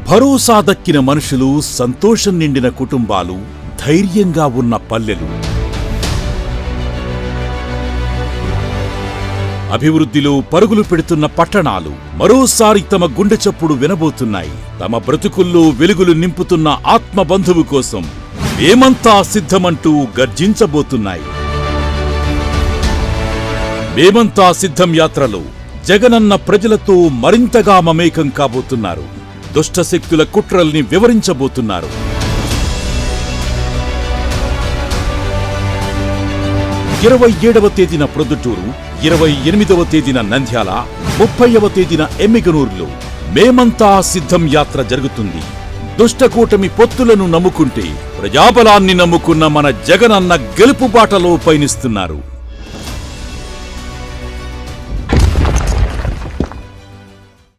భరోసా దక్కిన మనుషులు, సంతోషం నిండిన కుటుంబాలు, ధైర్యంగా ఉన్న పల్లెలు. అభివృద్ధిలో పరుగులు పెడుతున్న పట్టణాలు మరోసారి తమ గుండె చప్పుడు వినబోతున్నాయి. తమ బ్రతుకుల్లో వెలుగులు నింపుతున్న ఆత్మబంధువు కోసం మేమంతా సిద్ధమంటూ గర్జించబోతున్నాయి. మేమంతా సిద్ధం యాత్రలో జగనన్న ప్రజలతో మరింతగా మమేకం కాబోతున్నారు. దుష్టశక్తుల కుట్రల్ని వివరించబోతున్నారు. 27వ తేదీన ప్రొద్దుటూరు, 28వ తేదీన నంద్యాల, 30వ తేదీన ఎమ్మిగనూరులో మేమంతా సిద్ధం యాత్ర జరుగుతుంది. దుష్టకూటమి పొత్తులను నమ్ముకుంటే ప్రజాబలాన్ని నమ్ముకున్న మన జగనన్న గెలుపుబాటలో పయనిస్తున్నారు.